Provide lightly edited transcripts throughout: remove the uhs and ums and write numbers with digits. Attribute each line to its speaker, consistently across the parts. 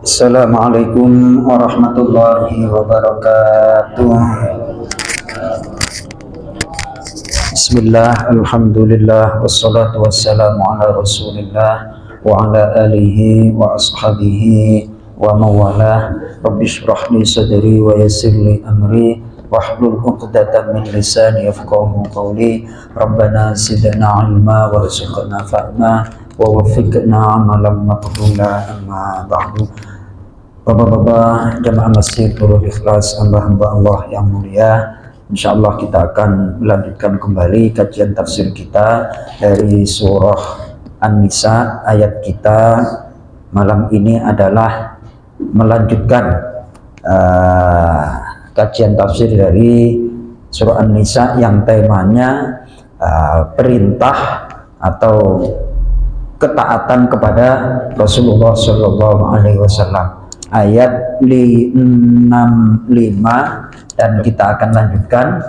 Speaker 1: Assalamualaikum warahmatullahi wabarakatuh. Bismillah, alhamdulillah, wassalatu wassalamu ala rasulillah wa ala alihi wa ashabihi wa mawalah. Rabbi shrah li sadri wa yassir li amri wahlul 'uqdatam min lisani yafqahu qawli. Rabbana zidna ilma warzuqna fahma wa waffiqna amalan maqbula, amma ba'du. Bapak-bapak jamaah masjid Nurul Ikhlas, hamba-hamba Allah yang mulia, insyaallah kita akan melanjutkan kembali kajian tafsir kita dari surah An-Nisa. Ayat kita malam ini adalah melanjutkan kajian tafsir dari surah An-Nisa yang temanya perintah atau ketaatan kepada Rasulullah Shallallahu Alaihi Wasallam, ayat 65, dan kita akan lanjutkan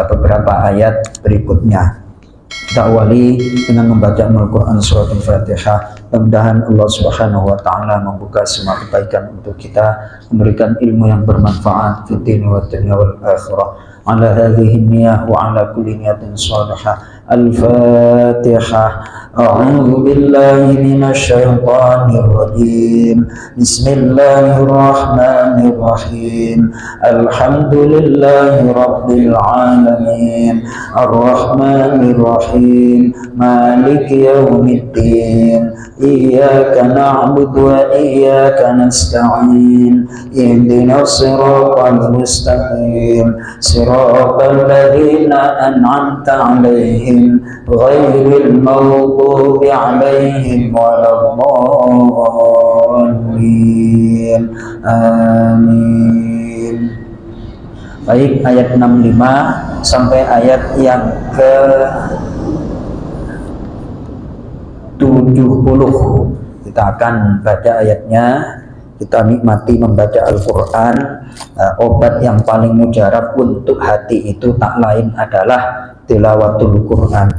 Speaker 1: beberapa ayat berikutnya. Kita awali dengan membaca Al-Quran surat Al-Fatihah. Mudah-mudahan Allah Subhanahu wa Ta'ala membuka semua kebaikan untuk kita, memberikan ilmu yang bermanfaat fi din wa dunya wal akhirah. Ala hadhihi niyyah wa ala kulli niyatin salihah. Al-Fatihah. A'udzu billahi minasy syaithanir rajim. Bismillahirrahmanirrahim. Alhamdulillahi rabbil alamin. Arrahmanir rahim. Maliki yaumiddin. Iyyaka na'budu wa iyyaka nasta'in. Ihdinas siratal mustaqim. Siratal ladzina an'amta 'alaihim ghairil maghdubi 'alaihim waladdallin. Amin. Baik, ayat 65 sampai ayat yang ke 70. Kita akan baca ayatnya. Kita nikmati membaca Al-Quran. Obat yang paling mujarab untuk hati itu tak lain adalah tilawatul Quran.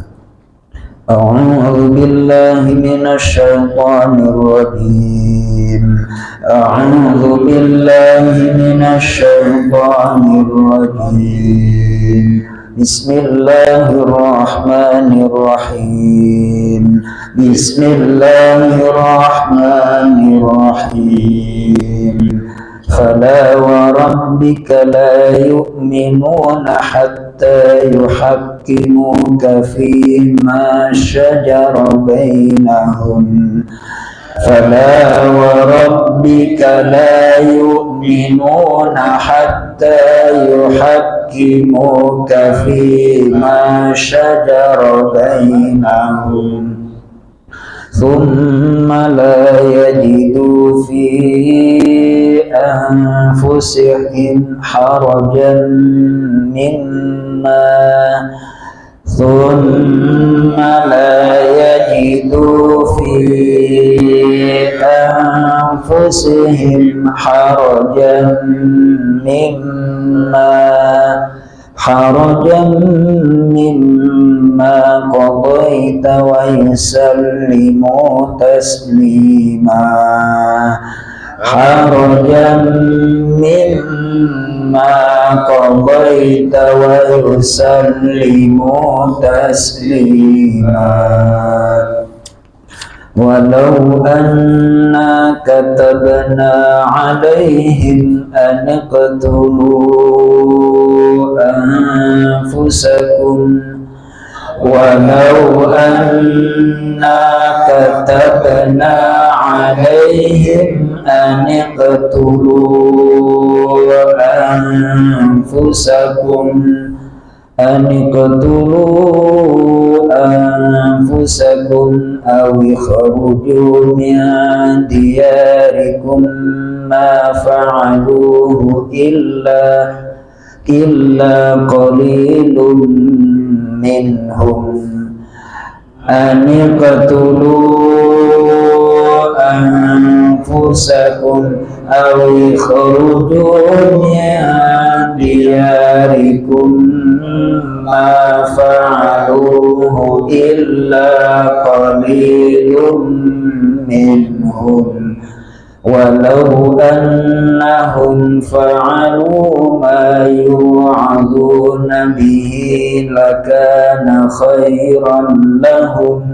Speaker 1: A'udzu billahi minasy syaithanir rajim. A'udzu billahi minasy syaithanir rajim. Bismillahirrahmanirrahim. Bismillahirrahmanirrahim. Fala wa rabbika la yu'minuna hatta yuhakkimuka fima shajara bainahum. فلا وربك لا يؤمنون حتى يحكموك فيما شجر بينهم ثم لا يجدوا في أنفسهم حرجا مما ثم لا يجدوا في أنفسهم حرجا مما قضيت ويسلموا تسليما. حرجا مما قضيت ويسلموا تسليما. ولو أنا كتبنا عليهم أن اقتلوا أنفسكم ولو أنا كتبنا عليهم أن اقتلوا أنفسكم أو اخرجوا من دياركم ما فعلوه إلا قليل منهم. أن اقتلوا أنفسكم أو اخرجوا من دياركم ما فعلوه إلا قليل منهم. walau annahum fa'alu ma yu'aduna bihi lakana khairan lahum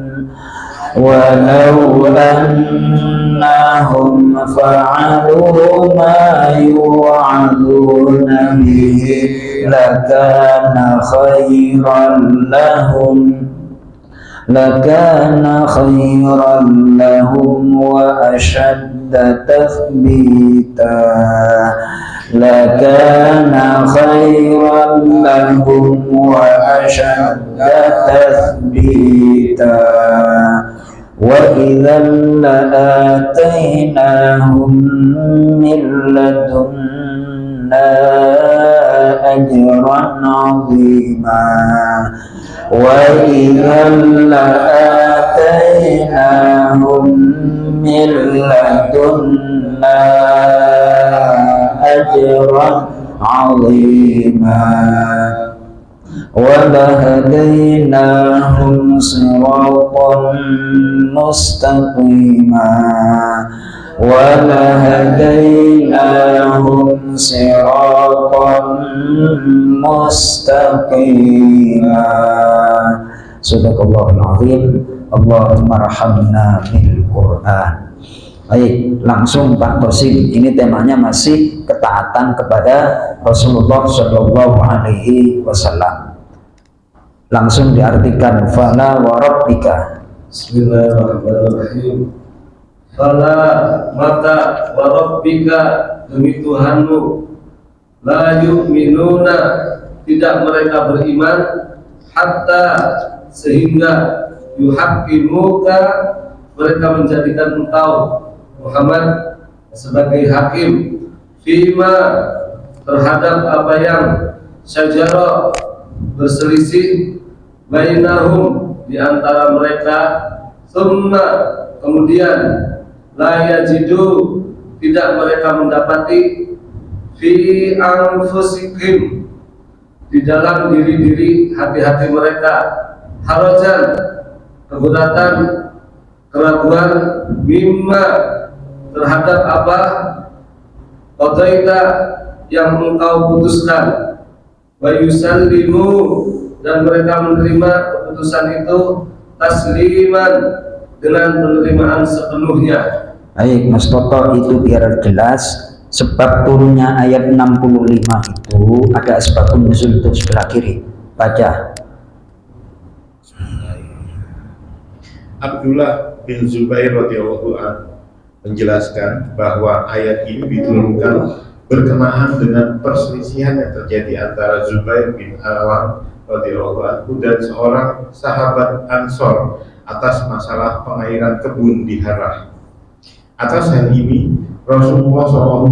Speaker 1: walau annahum fa'alu ma yu'aduna bihi lakana khairan lahum wa ashadda tathbita lakana khairan lahum wa ashadda tathbita wa idzan la'atainahum min ladunna ajran 'azima wa idzan la'atainahum min ladunna ajran 'azima wa lahadainahum siratan mustaqima وَلَهَدَيْنَاهُمْ صِرَاطًا مُسْتَقِيمًا. Sadaqallahul azim. Allahumma rahamna bil Qur'an. Baik, langsung Pak Qasim. Ini temanya masih ketaatan kepada Rasulullah Shallallahu Alaihi Wasallam. Langsung diartikan fala wa rabbika.
Speaker 2: Bismillahirrahmanirrahim. Fala maka wa rabbika demi Tuhanmu la yu'minuna tidak mereka beriman hatta sehingga yuhaqqimuka mereka menjadikan engkau Muhammad sebagai hakim fima terhadap apa yang syajara berselisih bainahum di antara mereka summa kemudian la yajidu tidak mereka mendapati fi anfusikum di dalam diri-diri hati-hati mereka harajan keberatan keraguan mimma terhadap apa qadaita yang engkau putuskan wa yusallimu dan mereka menerima keputusan itu tasliman dengan penerimaan sepenuhnya.
Speaker 1: Baik, Mas Toto, itu biar jelas sebab turunnya ayat 65 itu ada sebabun nuzul itu sebelah kiri. Baca.
Speaker 3: Abdullah bin Zubair radhiyallahu anhu menjelaskan bahwa ayat ini diturunkan berkenaan dengan perselisihan yang terjadi antara Zubair bin Awam radhiyallahu anhu dan seorang sahabat Ansor atas masalah pengairan kebun di Harrah. Atas hal ini Rasulullah SAW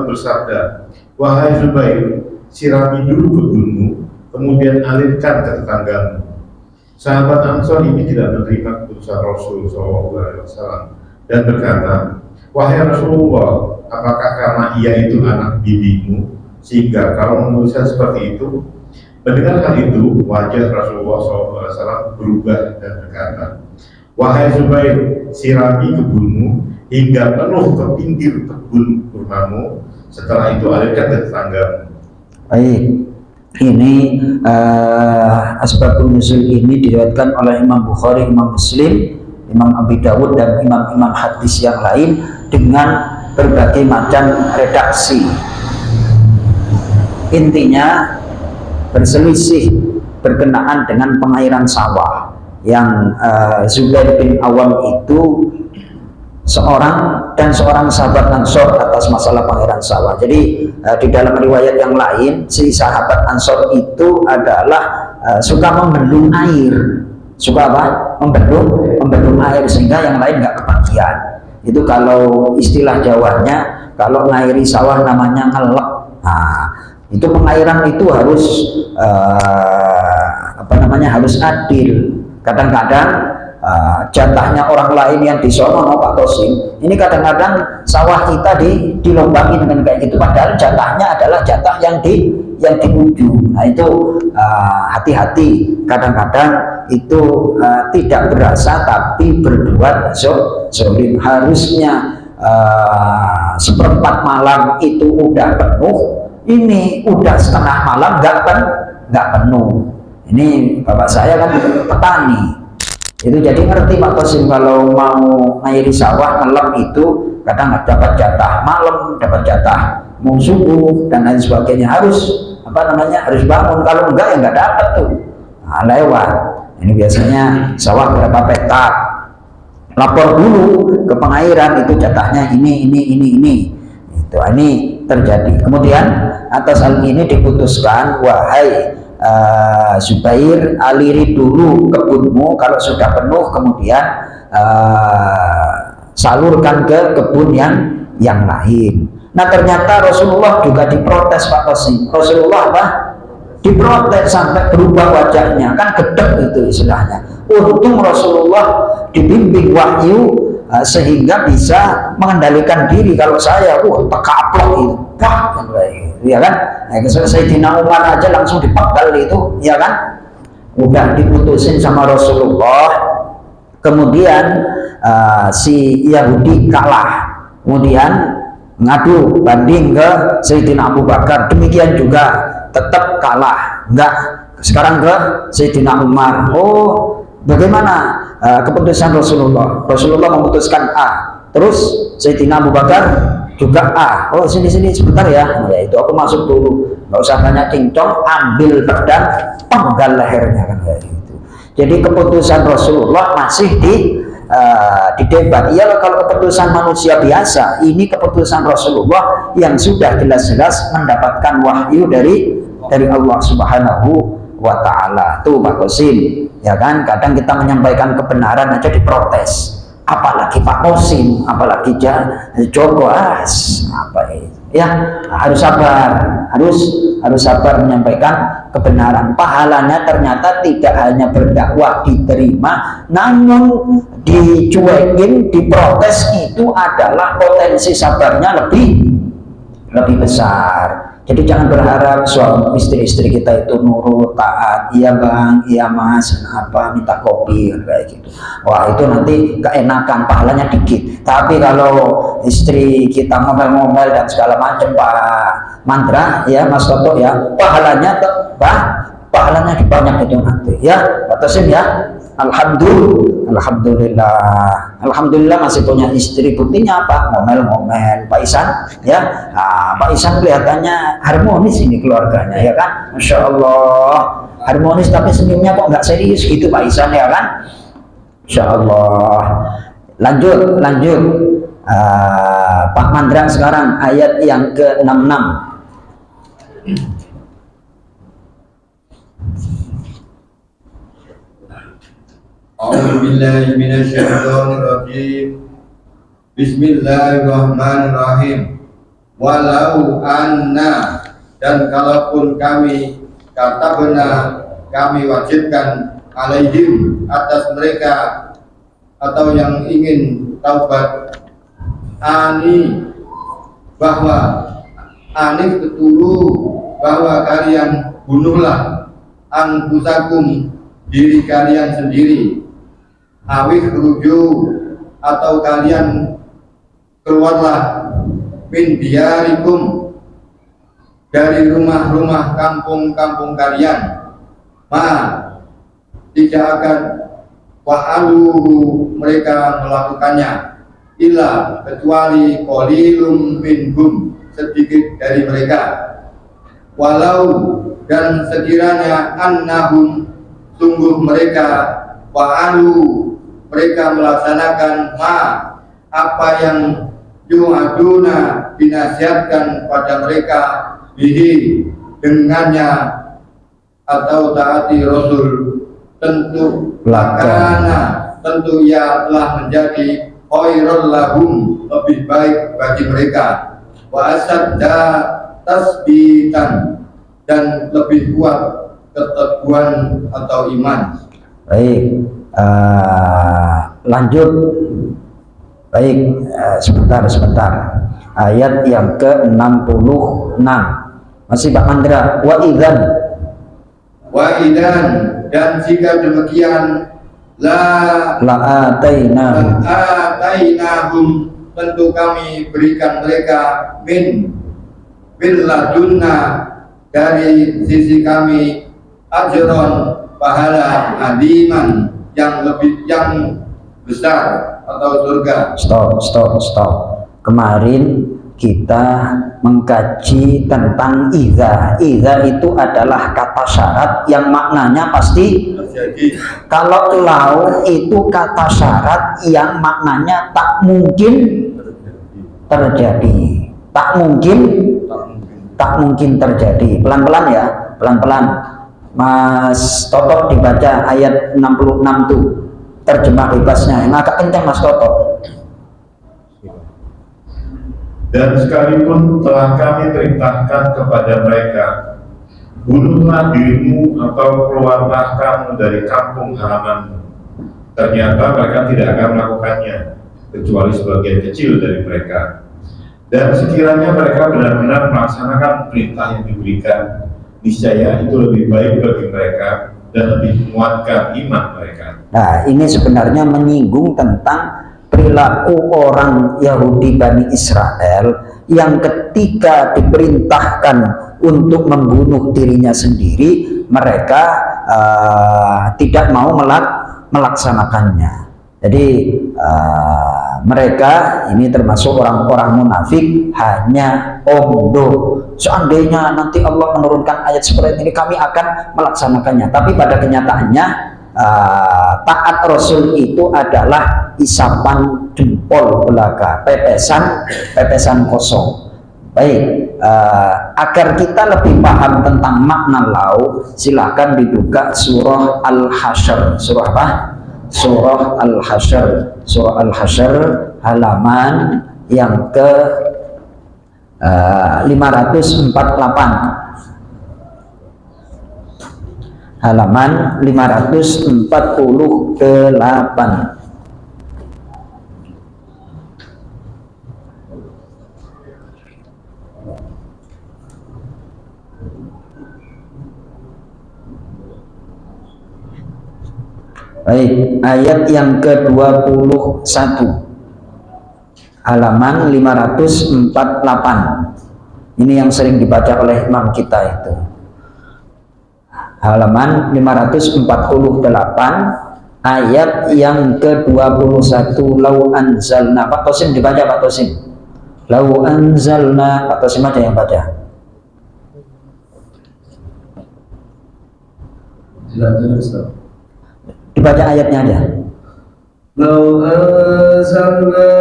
Speaker 3: bersabda, wahai Zubair, sirami dulu kebunmu, kemudian alirkan ke tetanggamu. Sahabat Ansor ini tidak menerima keputusan Rasul SAW dan berkata, wahai Rasulullah, apakah karena ia itu anak bibimu sehingga kau memutuskan seperti itu? Mendengar hal itu, wajah Rasulullah SAW berubah dan berkata, wahai Zubair, sirami kebunmu hingga penuh ke pinggir kebun kurmamu, setelah itu alirkan ke tetanggamu.
Speaker 1: Baik, ini asbabun nuzul ini diriwayatkan oleh Imam Bukhari, Imam Muslim, Imam Abi Dawud dan imam-imam hadis yang lain dengan berbagai macam redaksi. Intinya berselisih berkenaan dengan pengairan sawah yang Zubair bin Awam itu seorang sahabat Ansor atas masalah pengairan sawah. Jadi di dalam riwayat yang lain si sahabat Ansor itu adalah suka membendung air, suka apa? Membendung air sehingga yang lain nggak kebagian. Itu kalau istilah Jawanya, kalau ngairi sawah namanya ngelek. Nah, itu pengairan itu harus harus adil. Kadang-kadang jatahnya orang lain yang disono Pak Qasim, ini kadang-kadang sawah kita dilombangi dengan kayak gitu, padahal jatahnya adalah jatah yang diuju. Nah itu hati-hati, kadang-kadang itu tidak berasa tapi berbuat zolim. Harusnya seperempat malam itu udah penuh, ini udah setengah malam nggak penuh. Ini bapak saya kan petani, itu jadi ngerti Pak Qasim kalau mau ngairi sawah ngelem itu kadang nggak dapat jatah malam, dapat jatah mau subuh dan lain sebagainya, harus harus bangun, kalau enggak ya nggak dapat tuh. Nah, lewat ini biasanya sawah berapa petak, lapor dulu ke pengairan itu jatahnya ini itu ini terjadi. Kemudian atas hal ini diputuskan, wahai Zubair, aliri dulu kebunmu, kalau sudah penuh kemudian salurkan ke kebun yang lain. Nah ternyata Rasulullah juga diprotes Pak Qasim. Rasulullah apa? Diprotes sampai berubah wajahnya, kan gedek itu istilahnya. Untung Rasulullah dibimbing wahyu sehingga bisa mengendalikan diri. Kalau saya tekaplok itu, ya kan? Nah, Sayyidina Umar aja langsung dipegal itu, ya kan? Udah diputusin sama Rasulullah. Kemudian si Yahudi kalah, kemudian ngadu banding ke Sayyidina Abu Bakar, demikian juga tetap kalah, enggak. Sekarang ke Sayyidina Umar. Oh, bagaimana keputusan Rasulullah? Rasulullah memutuskan A, terus Sayyidina Abu Bakar juga A. Oh, sini sebentar ya. Nah, ya itu aku masuk dulu, nggak usah banyak cincong, ambil pedang, penggal lehernya kan kayak gitu. Jadi keputusan Rasulullah masih didebat. Iya, kalau keputusan manusia biasa, ini keputusan Rasulullah yang sudah jelas-jelas mendapatkan wahyu dari Allah Subhanahu wa Ta'ala. Tuh Pak Qasim, ya kan? Kadang kita menyampaikan kebenaran aja diprotes, apalagi Pak Qasim, apalagi Joko ya, harus sabar menyampaikan kebenaran. Pahalanya ternyata tidak hanya berdakwah diterima, namun dicuekin, diprotes itu adalah potensi sabarnya lebih besar. Jadi jangan berharap suami istri kita itu nurut, taat, iya bang, iya mas, minta kopi kayak gitu. Wah itu nanti keenakan, pahalanya dikit. Tapi kalau istri kita ngomel-ngomel dan segala macam Pak Mandra, ya Mas Toto ya, pahalanya dibanyak itu nanti. Ya, batasin ya. Alhamdulillah masih punya istri, buktinya apa? Ngomel-ngomel Pak Isan ya. Pak Isan kelihatannya harmonis ini keluarganya, ya kan? Masya Allah harmonis, tapi senyumnya kok nggak serius gitu Pak Isan, ya kan? Masya Allah. Lanjut Pak Mandra sekarang ayat yang ke-66.
Speaker 4: A'udzubillahi minasyaitonirrajim. Bismillahirrahmanirrahim. Walau anna, dan kalaupun kami wajibkan alaihim, atas mereka atau yang ingin taubat, bahwa kalian bunuhlah anfusakum, diri kalian sendiri, awih ruju, atau kalian keluarlah min diyarikum, dari rumah-rumah kampung-kampung kalian, tidak akan wa'aluhu, mereka melakukannya, illa, kecuali qalilum minhum, sedikit dari mereka, walau, dan sekiranya annahum, sungguh mereka wa'alu, mereka melaksanakan apa yang yu'aduna, dinasihatkan pada mereka, bihi, dengannya, atau taati Rasul, tentu tentu ia telah menjadi khairul lahum, lebih baik bagi mereka, wa asadda tasbitan, dan lebih kuat keteguhan atau iman.
Speaker 1: Baik, lanjut. Baik, sebentar. Ayat yang ke-66 masih Pak Mandra. Wa idzan, dan jika demikian, la atainahum,
Speaker 4: tentu kami berikan mereka min ladunna, dari sisi kami, ajron, pahala adiman yang besar atau surga.
Speaker 1: Stop. Kemarin kita mengkaji tentang idza. Idza itu adalah kata syarat yang maknanya pasti
Speaker 4: Terjadi.
Speaker 1: Kalau lau itu kata syarat yang maknanya tak mungkin terjadi. Tak mungkin terjadi. Pelan-pelan ya, pelan-pelan. Mas Toto dibaca ayat 66 tuh, terjemah bebasnya. Yang agak kencang Mas Toto.
Speaker 3: Dan sekalipun telah kami perintahkan kepada mereka, bunuhlah dirimu atau keluarlah kamu dari kampung halamanmu, ternyata mereka tidak akan melakukannya, kecuali sebagian kecil dari mereka. Dan sekiranya mereka benar-benar melaksanakan perintah yang diberikan, niscaya itu lebih baik bagi mereka dan lebih menguatkan iman mereka.
Speaker 1: Nah, ini sebenarnya menyinggung tentang perilaku orang Yahudi Bani Israel yang ketika diperintahkan untuk membunuh dirinya sendiri, mereka tidak mau melaksanakannya. Jadi mereka ini termasuk orang-orang munafik, hanya omdo. Seandainya nanti Allah menurunkan ayat seperti ini, kami akan melaksanakannya. Tapi pada kenyataannya taat Rasul itu adalah isapan jempol belaka, pepesan kosong. Baik, agar kita lebih paham tentang makna lau, silahkan dibuka surah Al-Hasyr. Surah apa? Surah Al-Hasyr. Surah Al-Hasyr halaman yang ke 548. Halaman 548. Baik, ayat yang ke-21. Halaman 548. Ini yang sering dibaca oleh imam kita itu. Halaman 548, ayat yang ke-21. Lau anzalna, Pak Tosim dibaca, Pak Tosim. Lau anzalna, Pak Tosim aja yang baca. Dibaca ayatnya aja.
Speaker 2: Lau anzalna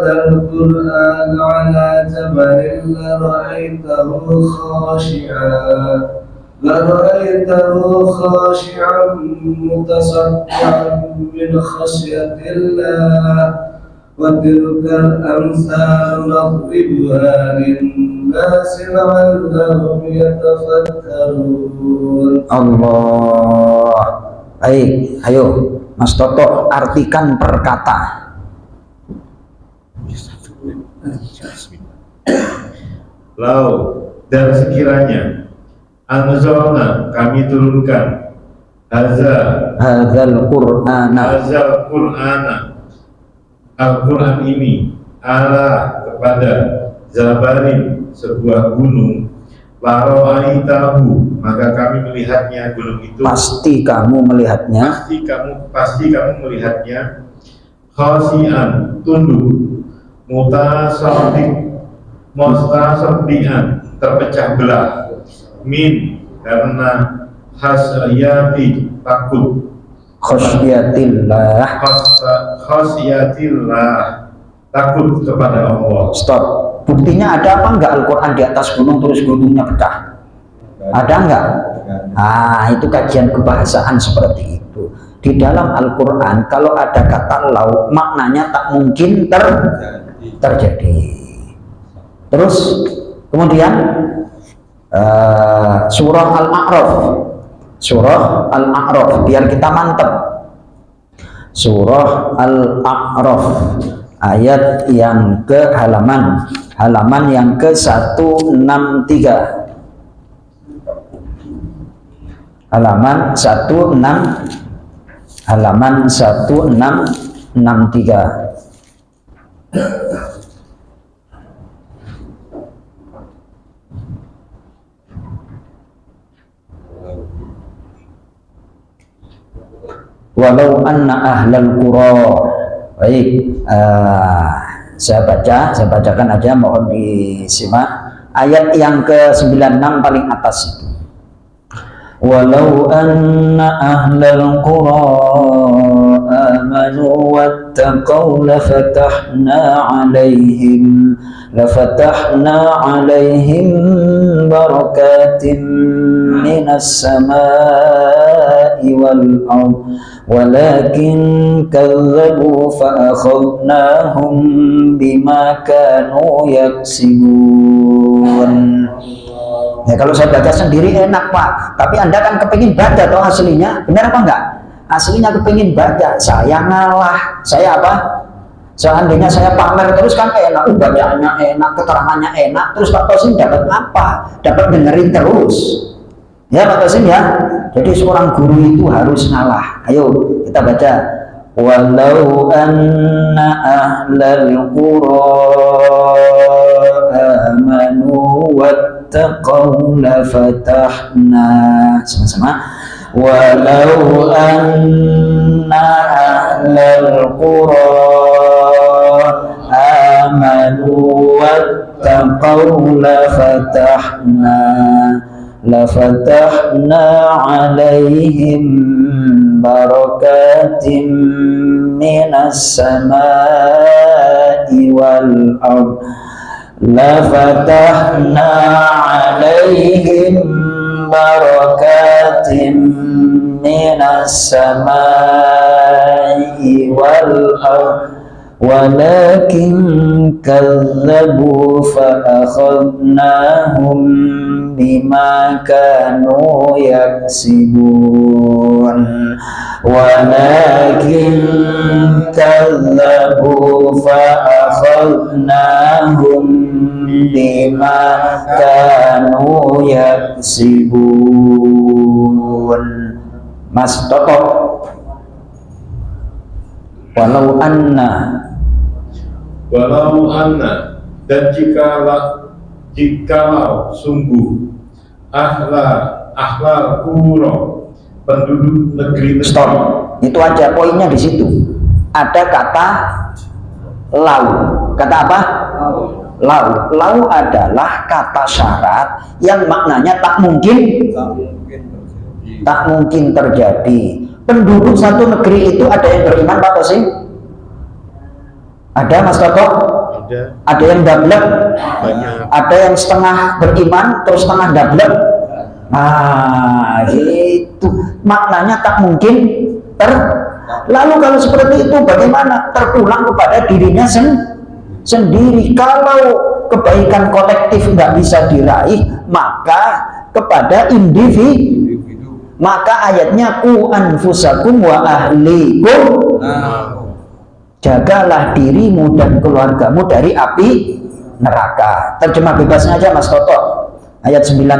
Speaker 2: al-Qur'an ala jabalin la ra'aitahu khashi'an لرأيته خاشعا متصدعا من خشية الله وتلك الأمثال نضربها للناس لعلهم يتفكرون.
Speaker 1: Allah. Baik, ayo Mas Toto artikan per kata.
Speaker 3: Lau, dan sekiranya anzalna, kami turunkan
Speaker 1: Hadzal Qur'ana, Al-Quran ini ala kepada Zabarin, sebuah gunung, laro'aitahu, maka kami melihatnya, gunung itu pasti kamu melihatnya,
Speaker 3: pasti kamu melihatnya, khasian, tunduk, mutasabbian, terpecah belah, min, karena hasyati, takut,
Speaker 1: khasyatillah.
Speaker 3: khasyatillah, takut kepada Allah.
Speaker 1: Stop. Buktinya ada apa enggak Al-Quran di atas gunung terus gunungnya pecah? Ada enggak? Nah, itu kajian kebahasaan seperti itu. Di dalam Al-Quran kalau ada kata lau, maknanya tak mungkin terjadi. Terus kemudian surah Al-A'raf. Surah Al-A'raf biar kita mantep. Surah Al-A'raf ayat yang ke halaman yang ke 163. Halaman 163. Walau anna ahlal qura. Baik, saya bacakan aja, mohon disimak ayat yang ke-96 paling atas itu. Walau anna ahlal qura amanu wattaqaw lafatahna alaihim barakatim minas samai wal ard walakin kazzabu fa akhadnahum bima kanu yaksibun. Ya, kalau saya baca sendiri enak Pak, tapi Anda kan kepingin baca toh aslinya, benar apa enggak? Aslinya kepingin baca, saya ngalah, saya apa? Seandainya saya pamer terus kan enak, bacaannya enak, keterangannya enak, terus Pak Tosin dapat apa? Dapat dengerin terus. Ya Pak Tosin ya. Jadi seorang guru itu harus ngalah. Ayo kita baca. Walau anna ahlal qura amanu wattaqaw lafatahna, sama-sama. Walau anna ahlal qura amanu wattaqaw lafatahna alaihim barakatim minas samai wal ard lafatahna alaihim barakatim minas samai wal ard walakin kazzabu fa akhadnahum bima kanu yaksibun walakin kazzabu fa akhadnahum bima kanu yaksibun. Mas Toto, walau anna
Speaker 3: dan jikalau sungguh ahlal qura penduduk negeri
Speaker 1: stop, itu aja poinnya di situ. Ada kata lau, kata apa? Lau adalah kata syarat yang maknanya tak mungkin terjadi. Penduduk satu negeri itu ada yang beriman Pak Tosin? Ada Mas Toto? Ada yang dablek? Ada yang setengah beriman terus setengah dablek? Nah, itu maknanya tak mungkin Lalu kalau seperti itu bagaimana? Terpulang kepada dirinya sendiri. Kalau kebaikan kolektif nggak bisa diraih, maka kepada individu. Maka ayatnya ku anfusakum wa ahlikum, jagalah dirimu dan keluargamu dari api neraka. Terjemah bebasnya aja Mas Toto, ayat 96.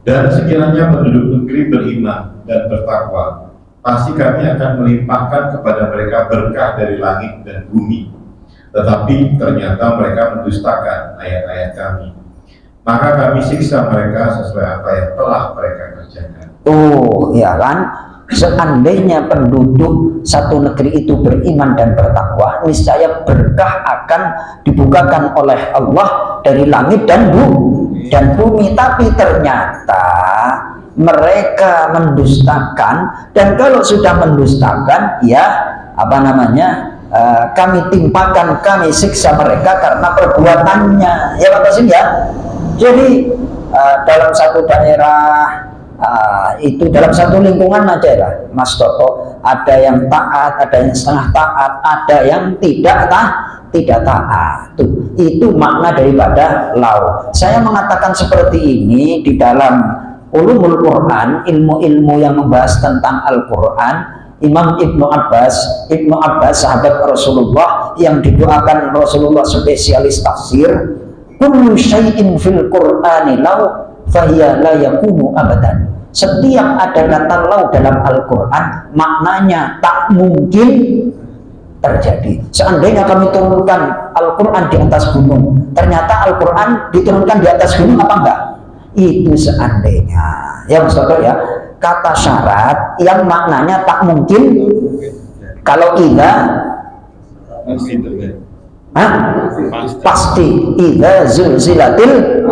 Speaker 3: Dan sekiranya penduduk negeri beriman dan bertakwa, pasti kami akan melimpahkan kepada mereka berkah dari langit dan bumi. Tetapi ternyata mereka mendustakan ayat-ayat kami, maka kami siksa mereka sesuai apa yang telah mereka kerjakan.
Speaker 1: Oh, ya kan? Seandainya penduduk satu negeri itu beriman dan bertakwa, niscaya berkah akan dibukakan oleh Allah dari langit dan bumi. Tapi ternyata mereka mendustakan, dan kalau sudah mendustakan, ya apa namanya? Kami timpakan, kami siksa mereka karena perbuatannya. Ya Pak Tosin ya. Jadi dalam satu daerah itu dalam satu lingkungan aja lah Mas Toto, ada yang taat, ada yang setengah taat, ada yang tidak taat. Itu makna daripada lau. Saya mengatakan seperti ini di dalam ulumul Quran, ilmu-ilmu yang membahas tentang Al-Quran. Imam Ibnu Abbas sahabat Rasulullah yang didoakan Rasulullah, spesialis tafsir, kullu syai'in fil Qur'ani lau fahiya la yakunu abadan. Setiap ada kata lau dalam Al-Quran maknanya tak mungkin terjadi. Seandainya kami turunkan Al-Quran di atas gunung, ternyata Al-Quran diturunkan di atas gunung apa enggak? Itu seandainya. Ya maksudnya ya, kata syarat yang maknanya tak mungkin. Kalau iya pasti idza zulzilatil,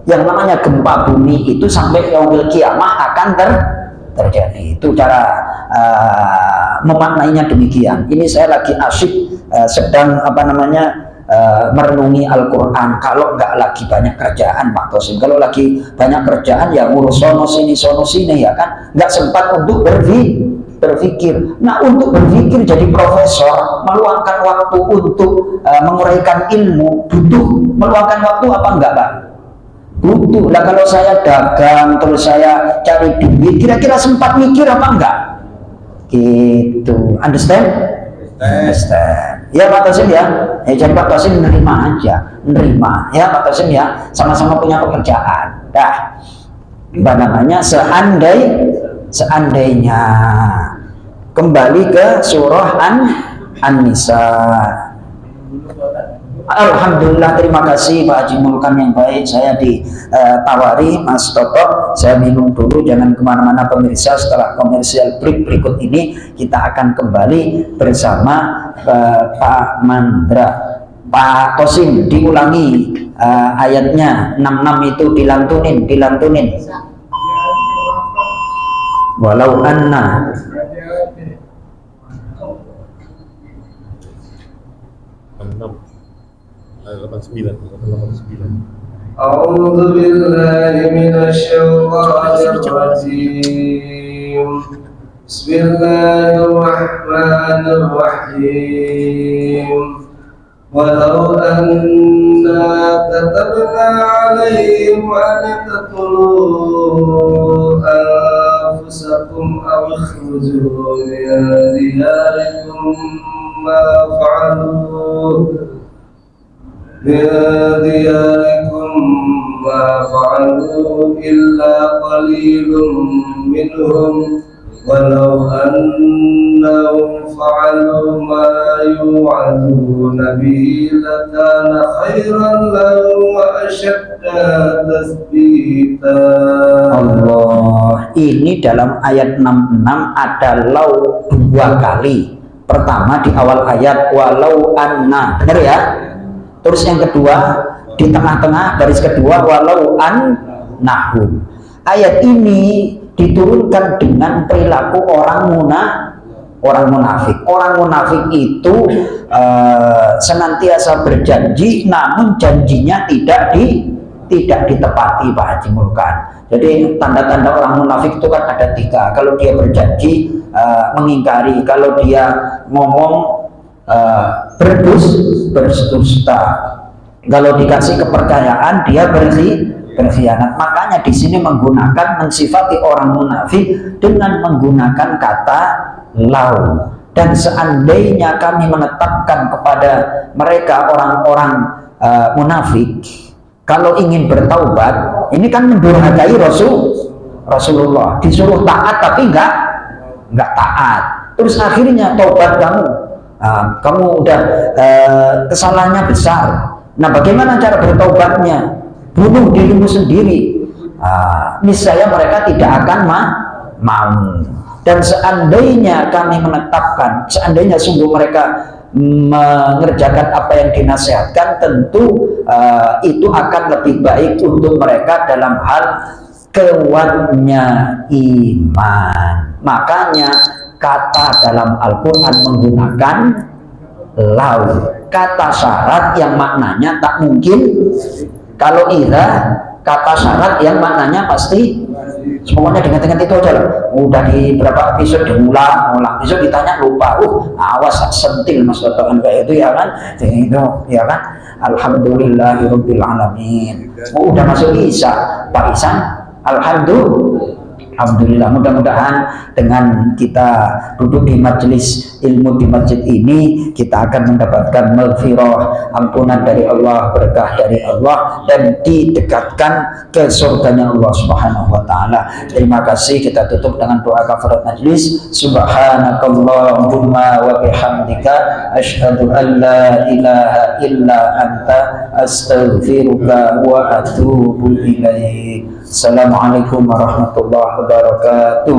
Speaker 1: yang namanya gempa bumi itu sampai yaumil kiamah akan terjadi. Itu cara memaknainya demikian. Ini saya lagi asyik sedang merenungi Al-Quran. Kalau nggak lagi banyak kerjaan Pak Tosin, kalau lagi banyak kerjaan ya ngurus sono sini ya kan, nggak sempat untuk berpikir. Nah, untuk berpikir jadi profesor, meluangkan waktu untuk menguraikan ilmu, butuh meluangkan waktu apa enggak Pak? Butuh. Lah kalau saya dagang terus saya cari duit, kira-kira sempat mikir apa enggak? Gitu. Understand? Ya Pak Tosin ya. Jadi Pak Tosin nerima aja, nerima ya Pak Tosin ya. Sama-sama punya pekerjaan. Dah. Seandainya kembali ke surah An-Nisa. Alhamdulillah, terima kasih Pak Haji Mulkan yang baik. Saya ditawari Mas Toto, saya minum dulu, jangan kemana-mana pemirsa. Setelah komersial break berikut ini kita akan kembali bersama Pak Mandra. Pak Tosin diulangi ayatnya 66 itu dilantunin. Walau anna
Speaker 2: A'udzu billahi minasyaitonir rajim. Bismillahirrahmanirrahim. Walau anna katabna 'alaihim an taqtulu anfusakum aw ikhruju min diyarikum ma fa'alu illa qalilun minhum walau annahum fa'alu ma yu'aduna bihi lakana khairan lahum wa ashadda tasbita.
Speaker 1: Allah, ini dalam ayat 66 ada lau 2 kali. Pertama di awal ayat walau anna, benar ya? Terus yang kedua di tengah-tengah baris kedua walau annahum. Ayat ini diturunkan dengan perilaku orang munafik. Orang munafik itu senantiasa berjanji, namun janjinya tidak ditepati Pak Haji Mulkan. Jadi tanda-tanda orang munafik itu kan ada 3. Kalau dia berjanji mengingkari, kalau dia ngomong berdusta, kalau dikasih kepercayaan dia berkhianat. Makanya di sini mensifati orang munafik dengan menggunakan kata lau. Dan seandainya kami menetapkan kepada mereka orang-orang munafik, kalau ingin bertaubat, ini kan mendurhakai Rasulullah, disuruh taat tapi enggak taat. Terus akhirnya taubat kamu udah kesalahannya besar. Nah, bagaimana cara bertaubatnya? Bunuh dirimu sendiri. Niscaya mereka tidak akan mau. Dan seandainya kami menetapkan, seandainya sungguh mereka mengerjakan apa yang dinasihatkan, tentu itu akan lebih baik untuk mereka dalam hal kuatnya iman. Makanya kata dalam Al-Quran menggunakan lau, kata syarat yang maknanya tak mungkin. Kalau idza, kata syarat yang maknanya pasti. Semuanya dengan itu aja lah. Udah di berapa episode diulang, besok ditanya lupa. Awas sentil Mas Totoan kayak itu ya kan. Itu ya kan. Alhamdulillahirabbil alamin. Udah masuk Isya, Pak Isan. Alhamdulillah, mudah-mudahan dengan kita duduk di majelis ilmu di masjid ini, kita akan mendapatkan maghfirah, ampunan dari Allah, berkah dari Allah, dan didekatkan ke surganya Allah Subhanahu wa taala. Terima kasih. Kita tutup dengan doa kafarat majlis. Subhanakallahumma wa bihamdika asyhadu an la ilaha illa anta astaghfiruka wa atubu ilaik. Assalamualaikum warahmatullahi wabarakatuh.